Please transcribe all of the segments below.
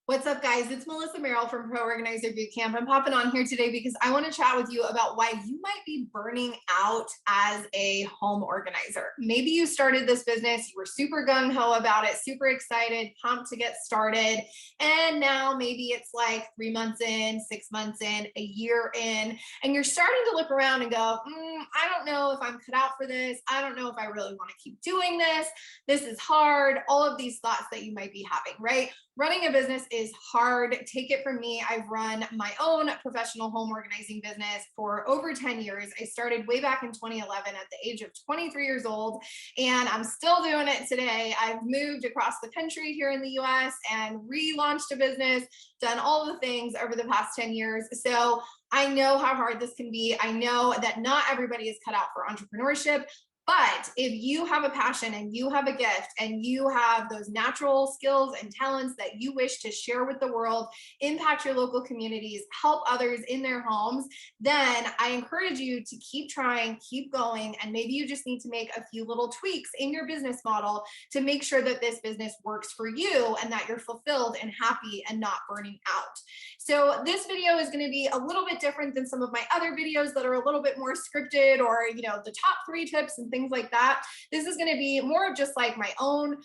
What's up, guys? It's Melissa Merrill from Pro Organizer Bootcamp. I'm popping on here today because I want to chat with you about why you might be burning out as a home organizer. Maybe you started this business, you were super gung-ho about it, super excited, pumped to get started, and now maybe it's like 3 months in, 6 months in, a year in, and you're starting to look around and go, I don't know if I'm cut out for this. I don't know if I really want to keep doing this. This is hard. All of these thoughts that you might be having, right? Running a business is hard. Take it from me. I've run my own professional home organizing business for over 10 years. I started way back in 2011 at the age of 23 years old, and I'm still doing it today. I've moved across the country here in the US and relaunched a business, done all the things over the past 10 years. So I know how hard this can be. I know that not everybody is cut out for entrepreneurship. But if you have a passion and you have a gift and you have those natural skills and talents that you wish to share with the world, impact your local communities, help others in their homes, then I encourage you to keep trying, keep going, and maybe you just need to make a few little tweaks in your business model to make sure that this business works for you and that you're fulfilled and happy and not burning out. So this video is going to be a little bit different than some of my other videos that are a little bit more scripted, or the top 3 tips and things like that. This is going to be more of just like my own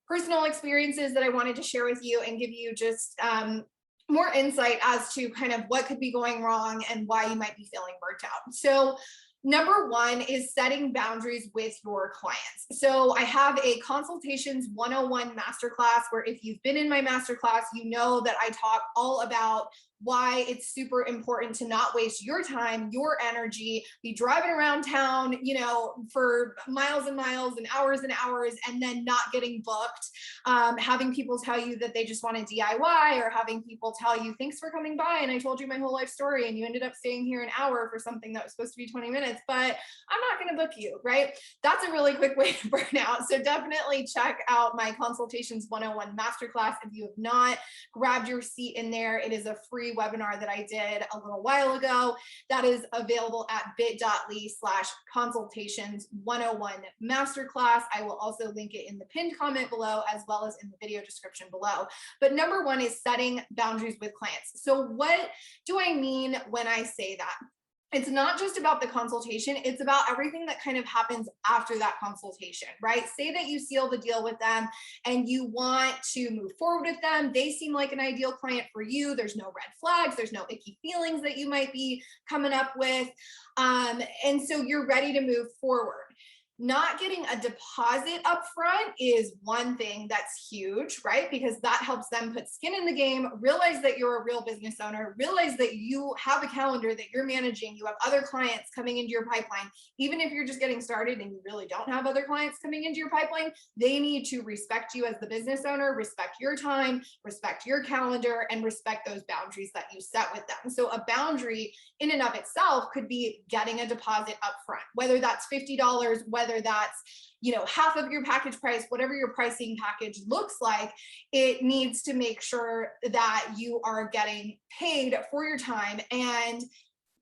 personal experiences that I wanted to share with you and give you just more insight as to kind of what could be going wrong and why you might be feeling burnt out. So number 1 is setting boundaries with your clients. So I have a Consultations 101 masterclass where if you've been in my masterclass, you know that I talk all about why it's super important to not waste your time, your energy, be driving around town, for miles and miles and hours, and then not getting booked, having people tell you that they just want to DIY, or having people tell you, thanks for coming by, and I told you my whole life story, and you ended up staying here an hour for something that was supposed to be 20 minutes, but I'm not going to book you, right? That's a really quick way to burn out. So definitely check out my Consultations 101 masterclass if you have not grabbed your seat in there. It is a free webinar that I did a little while ago that is available at bit.ly/consultations101 masterclass. I will also link it in the pinned comment below as well as in the video description below. But number 1 is setting boundaries with clients. So what do I mean when I say that? It's not just about the consultation, it's about everything that kind of happens after that consultation, right? Say that you seal the deal with them and you want to move forward with them. They seem like an ideal client for you. There's no red flags, there's no icky feelings that you might be coming up with. And so you're ready to move forward. Not getting a deposit up front is one thing that's huge, right? Because that helps them put skin in the game, realize that you're a real business owner, realize that you have a calendar that you're managing, you have other clients coming into your pipeline. Even if you're just getting started and you really don't have other clients coming into your pipeline, they need to respect you as the business owner, respect your time, respect your calendar, and respect those boundaries that you set with them. So a boundary in and of itself could be getting a deposit up front, whether that's $50, whether that's half of your package price, whatever your pricing package looks like. It needs to make sure that you are getting paid for your time and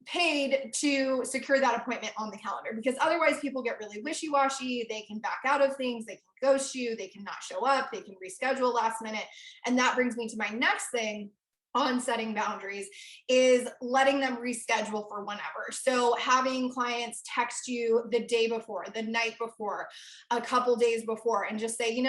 paid to secure that appointment on the calendar, because otherwise people get really wishy-washy. They can back out of things, they can ghost you, they can not show up, they can reschedule last minute. And that brings me to my next thing on setting boundaries, is letting them reschedule for whenever. So having clients text you the day before, the night before, a couple days before, and just say,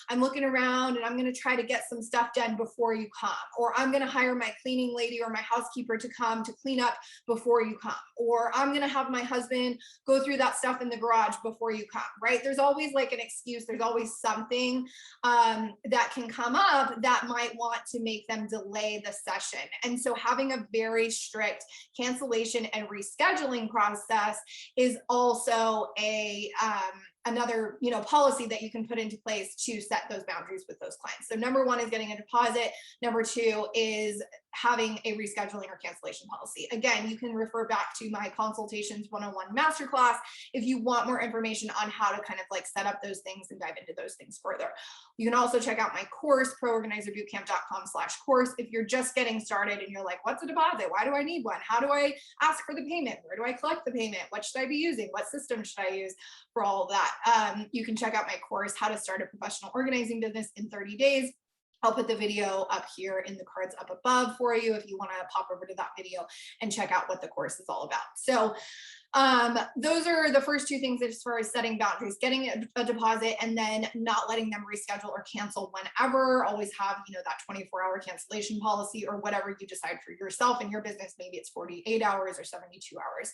I'm looking around and I'm going to try to get some stuff done before you come, or I'm going to hire my cleaning lady or my housekeeper to come to clean up before you come, or I'm going to have my husband go through that stuff in the garage before you come, right? There's always like an excuse. There's always something that can come up that might want to make them delay the session. And so having a very strict cancellation and rescheduling process is also another policy that you can put into place to set those boundaries with those clients. So number 1 is getting a deposit. Number 2 is having a rescheduling or cancellation policy. Again, you can refer back to my Consultations 101 masterclass if you want more information on how to kind of like set up those things and dive into those things further. You can also check out my course, proorganizerbootcamp.com/course, if you're just getting started and you're like, what's a deposit? Why do I need one? How do I ask for the payment? Where do I collect the payment? What should I be using? What system should I use for all of that? You can check out my course, How to Start a Professional Organizing Business in 30 Days. I'll put the video up here in the cards up above for you if you want to pop over to that video and check out what the course is all about. So those are the first two things as far as setting boundaries, getting a deposit and then not letting them reschedule or cancel whenever. Always have, that 24-hour cancellation policy or whatever you decide for yourself and your business. Maybe it's 48 hours or 72 hours.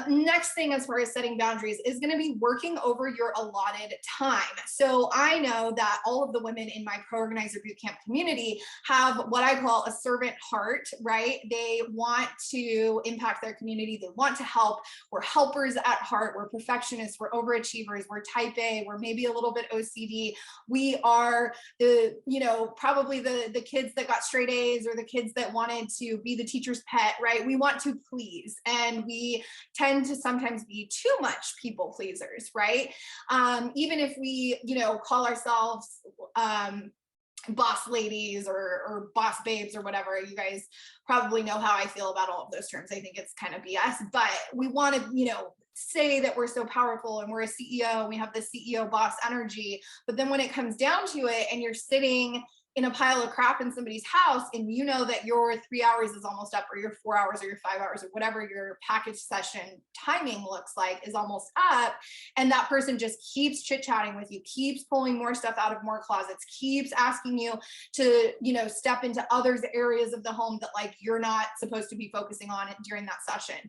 Next thing as far as setting boundaries is going to be working over your allotted time. So I know that all of the women in my Pro-Organizer Bootcamp community have what I call a servant heart, right? They want to impact their community. They want to help. We're helpers at heart. We're perfectionists. We're overachievers. We're type A. We're maybe a little bit OCD. We are probably the kids that got straight A's or the kids that wanted to be the teacher's pet, right? We want to please, and we tend to sometimes be too much people pleasers, right? Even if we, call ourselves boss ladies or boss babes or whatever. You guys probably know how I feel about all of those terms. I think it's kind of BS, but we want to, say that we're so powerful and we're a CEO and we have the CEO boss energy. But then when it comes down to it and you're sitting in a pile of crap in somebody's house and you know that your 3 hours is almost up or your 4 hours or your 5 hours or whatever your package session timing looks like is almost up, and that person just keeps chit-chatting with you, keeps pulling more stuff out of more closets, keeps asking you to, step into other areas of the home that like you're not supposed to be focusing on it during that session.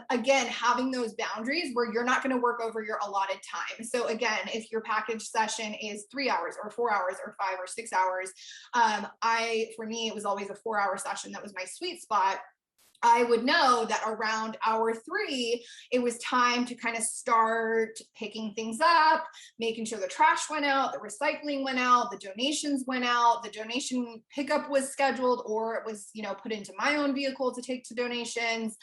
Again, having those boundaries where you're not going to work over your allotted time. So again, if your package session is 3 hours or 4 hours or 5 or 6 hours, for me, it was always a 4-hour session. That was my sweet spot. I would know that around hour 3, it was time to kind of start picking things up, making sure the trash went out, the recycling went out, the donations went out, the donation pickup was scheduled, or it was, put into my own vehicle to take to donations.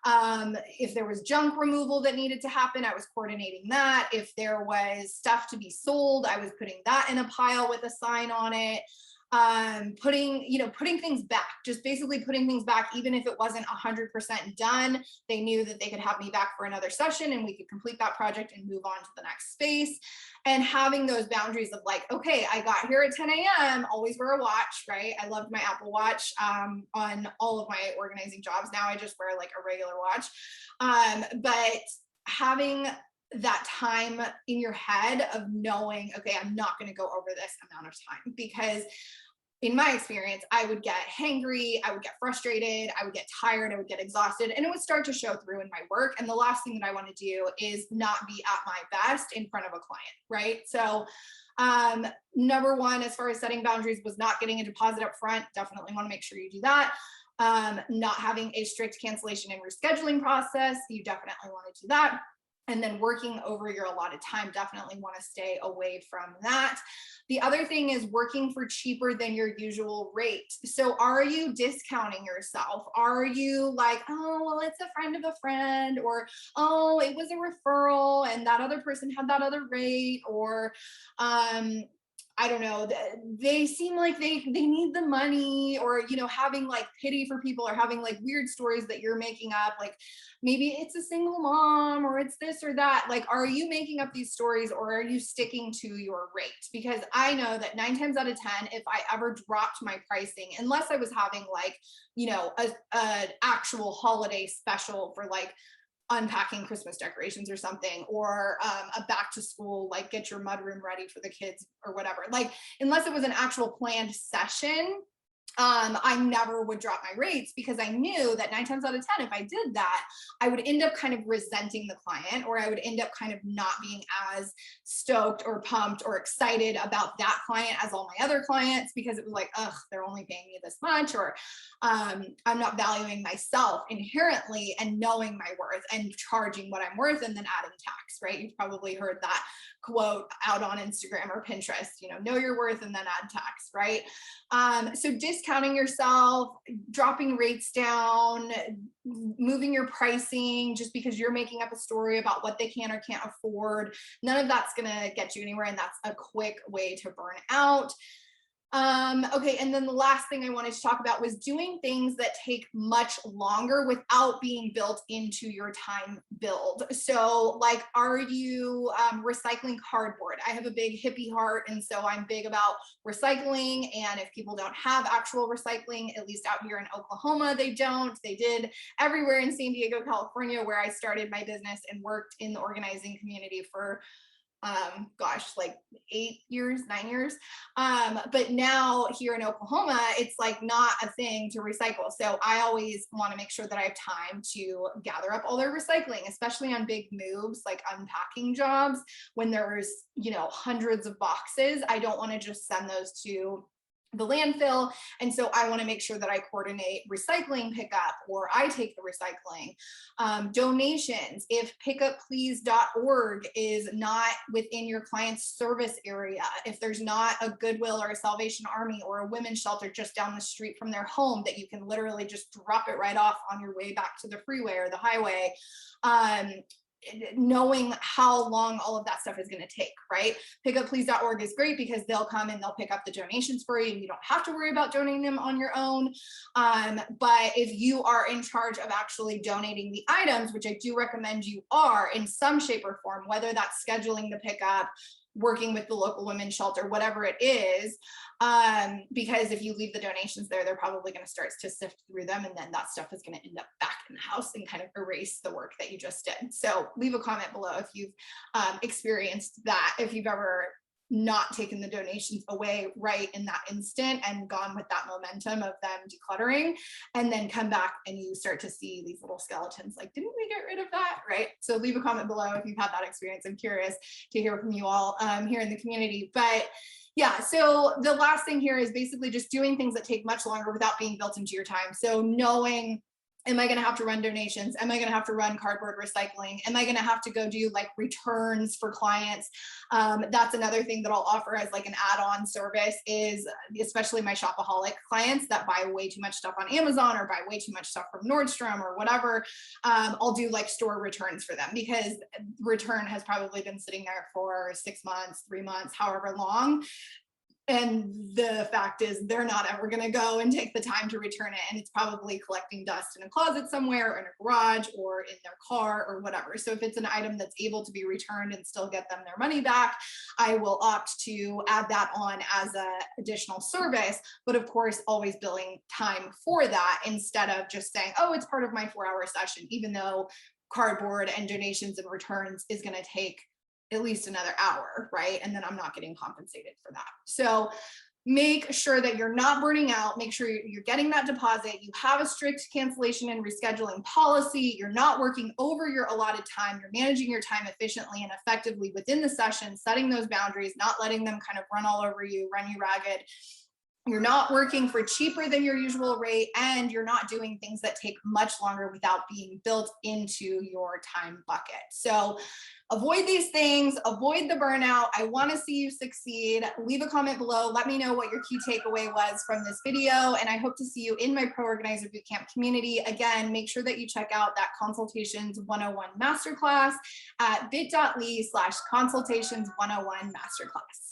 If there was junk removal that needed to happen, I was coordinating that. If there was stuff to be sold, I was putting that in a pile with a sign on it. Putting things back, just basically putting things back, even if it wasn't 100% done, they knew that they could have me back for another session and we could complete that project and move on to the next space. And having those boundaries of like, okay, I got here at 10 a.m., always wear a watch, right? I loved my Apple Watch on all of my organizing jobs. Now I just wear like a regular watch. But having that time in your head of knowing, okay, I'm not going to go over this amount of time, because in my experience, I would get hangry, I would get frustrated, I would get tired, I would get exhausted, and it would start to show through in my work. And the last thing that I want to do is not be at my best in front of a client, right? So number one, as far as setting boundaries, was not getting a deposit up front. Definitely want to make sure you do that. Not having a strict cancellation and rescheduling process. You definitely want to do that. And then working over your allotted time, definitely want to stay away from that. The other thing is working for cheaper than your usual rate. So are you discounting yourself? Are you like, oh, well, it's a friend of a friend, or, oh, it was a referral and that other person had that other rate, or, I don't know, they seem like they need the money, or, having like pity for people, or having like weird stories that you're making up. Like maybe it's a single mom, or it's this or that. Like, are you making up these stories, or are you sticking to your rate? Because I know that 9 times out of 10, if I ever dropped my pricing, unless I was having like, an actual holiday special for like unpacking Christmas decorations or something, or a back to school, like get your mudroom ready for the kids or whatever. Like, unless it was an actual planned session, I never would drop my rates, because I knew that 9 times out of 10, if I did that, I would end up kind of resenting the client, or I would end up kind of not being as stoked or pumped or excited about that client as all my other clients, because it was like, ugh, they're only paying me this much, or I'm not valuing myself inherently and knowing my worth and charging what I'm worth and then adding tax, right? You've probably heard that quote out on Instagram or Pinterest, know your worth and then add tax, right? So discounting yourself, dropping rates down, moving your pricing just because you're making up a story about what they can or can't afford, none of that's going to get you anywhere. And that's a quick way to burn out. Okay, and then the last thing I wanted to talk about was doing things that take much longer without being built into your time build. So like, are you recycling cardboard? I have a big hippie heart, and so I'm big about recycling. And if people don't have actual recycling, at least out here in Oklahoma, they don't. They did everywhere in San Diego, California, where I started my business and worked in the organizing community for like 8 years, 9 years. But now here in Oklahoma, it's like not a thing to recycle. So I always want to make sure that I have time to gather up all their recycling, especially on big moves, like unpacking jobs, when there's, hundreds of boxes. I don't want to just send those to the landfill. And so I want to make sure that I coordinate recycling pickup, or I take the recycling. Donations, if pickupplease.org is not within your client's service area, if there's not a Goodwill or a Salvation Army or a women's shelter just down the street from their home that you can literally just drop it right off on your way back to the freeway or the highway, knowing how long all of that stuff is going to take, right? Pickupplease.org is great because they'll come and they'll pick up the donations for you, and you don't have to worry about donating them on your own. But if you are in charge of actually donating the items, which I do recommend you are in some shape or form, whether that's scheduling the pickup, working with the local women's shelter, whatever it is, because if you leave the donations there, they're probably going to start to sift through them, and then that stuff is going to end up back in the house and kind of erase the work that you just did. So leave a comment below if you've experienced that, if you've ever not taken the donations away right in that instant and gone with that momentum of them decluttering, and then come back and you start to see these little skeletons like, didn't we get rid of that, right? So leave a comment below if you've had that experience. I'm curious to hear from you all here in the community. But yeah, so the last thing here is basically just doing things that take much longer without being built into your time. So knowing, am I going to have to run donations? Am I going to have to run cardboard recycling? Am I going to have to go do like returns for clients? That's another thing that I'll offer as like an add-on service, is especially my shopaholic clients that buy way too much stuff on Amazon or buy way too much stuff from Nordstrom or whatever. I'll do like store returns for them, because return has probably been sitting there for 6 months, 3 months, however long. And the fact is, they're not ever going to go and take the time to return it. And it's probably collecting dust in a closet somewhere, or in a garage, or in their car, or whatever. So if it's an item that's able to be returned and still get them their money back, I will opt to add that on as an additional service. But of course, always billing time for that, instead of just saying, oh, it's part of my 4-hour session, even though cardboard and donations and returns is going to take at least another hour, right? And then I'm not getting compensated for that. So make sure that you're not burning out. Make sure you're getting that deposit. You have a strict cancellation and rescheduling policy. You're not working over your allotted time. You're managing your time efficiently and effectively within the session, setting those boundaries, not letting them kind of run all over you, run you ragged. You're not working for cheaper than your usual rate, and you're not doing things that take much longer without being built into your time bucket. So avoid these things, avoid the burnout. I want to see you succeed. Leave a comment below. Let me know what your key takeaway was from this video, and I hope to see you in my Pro Organizer Bootcamp community. Again, make sure that you check out that Consultations 101 Masterclass at bit.ly/Consultations 101 Masterclass.